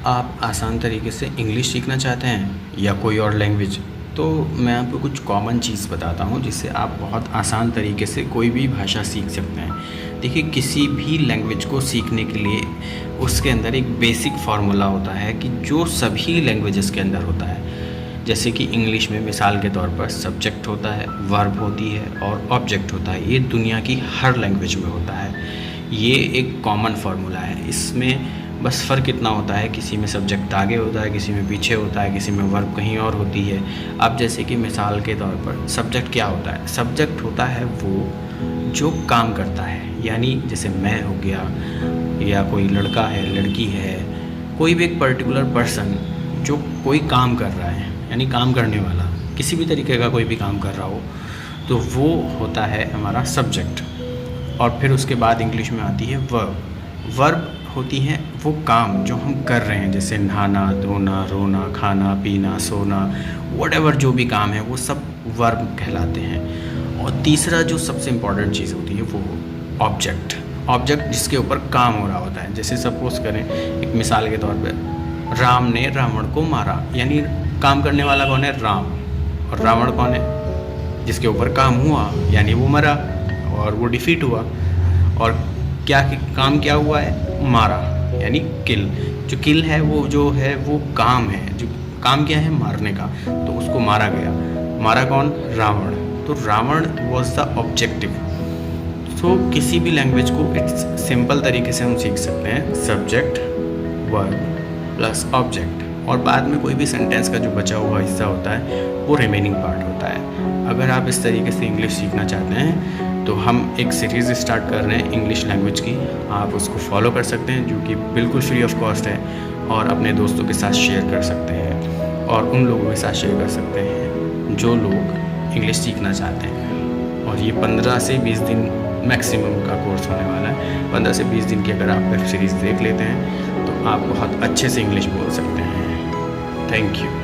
आप आसान तरीके से इंग्लिश सीखना चाहते हैं या कोई और लैंग्वेज, तो मैं आपको कुछ कॉमन चीज़ बताता हूँ जिससे आप बहुत आसान तरीके से कोई भी भाषा सीख सकते हैं। देखिए, किसी भी लैंग्वेज को सीखने के लिए उसके अंदर एक बेसिक फार्मूला होता है कि जो सभी लैंग्वेजेस के अंदर होता है। जैसे कि इंग्लिश में मिसाल के तौर पर सब्जेक्ट होता है, वर्ब होती है और ऑब्जेक्ट होता है। ये दुनिया की हर लैंग्वेज में होता है। ये एक कॉमन फार्मूला है। इसमें बस फ़र्क इतना होता है, किसी में सब्जेक्ट आगे होता है, किसी में पीछे होता है, किसी में वर्ब कहीं और होती है। अब जैसे कि मिसाल के तौर पर सब्जेक्ट क्या होता है? सब्जेक्ट होता है वो जो काम करता है, यानी जैसे मैं हो गया, या कोई लड़का है, लड़की है, कोई भी एक पर्टिकुलर पर्सन जो कोई काम कर रहा है, यानी काम करने वाला, किसी भी तरीके का कोई भी काम कर रहा हो, तो वो होता है हमारा सब्जेक्ट। और फिर उसके बाद इंग्लिश में आती है वर्ब। वर्ब होती हैं वो काम जो हम कर रहे हैं, जैसे नहाना, धोना, रोना, खाना, पीना, सोना, व्हाटएवर जो भी काम है वो सब वर्ब कहलाते हैं। और तीसरा जो सबसे इम्पॉर्टेंट चीज़ होती है वो ऑब्जेक्ट। ऑब्जेक्ट जिसके ऊपर काम हो रहा होता है। जैसे सपोज़ करें, एक मिसाल के तौर पर राम ने रावण को मारा, यानी काम करने वाला कौन है? राम। और रावण कौन है? जिसके ऊपर काम हुआ, यानी वो मरा और वो डिफीट हुआ। और क्या काम क्या हुआ है? मारा, यानी किल। जो किल है वो जो है वो काम है। जो काम क्या है? मारने का। तो उसको मारा गया। मारा कौन? रावण। तो रावण वॉज द ऑब्जेक्टिव। तो किसी भी लैंग्वेज को इट्स सिंपल तरीके से हम सीख सकते हैं, सब्जेक्ट, वर्ब प्लस ऑब्जेक्ट। और बाद में कोई भी सेंटेंस का जो बचा हुआ हिस्सा होता है वो रिमेनिंग पार्ट होता है। अगर आप इस तरीके से इंग्लिश सीखना चाहते हैं तो हम एक सीरीज़ स्टार्ट कर रहे हैं इंग्लिश लैंग्वेज की। आप उसको फॉलो कर सकते हैं, जो कि बिल्कुल फ्री ऑफ कॉस्ट है, और अपने दोस्तों के साथ शेयर कर सकते हैं और उन लोगों के साथ शेयर कर सकते हैं जो लोग इंग्लिश सीखना चाहते हैं। और ये 15 से 20 दिन मैक्सिमम का कोर्स होने वाला है। 15 से 20 दिन की अगर आप वेब सीरीज़ देख लेते हैं तो आप बहुत अच्छे से इंग्लिश बोल सकते हैं। Thank you.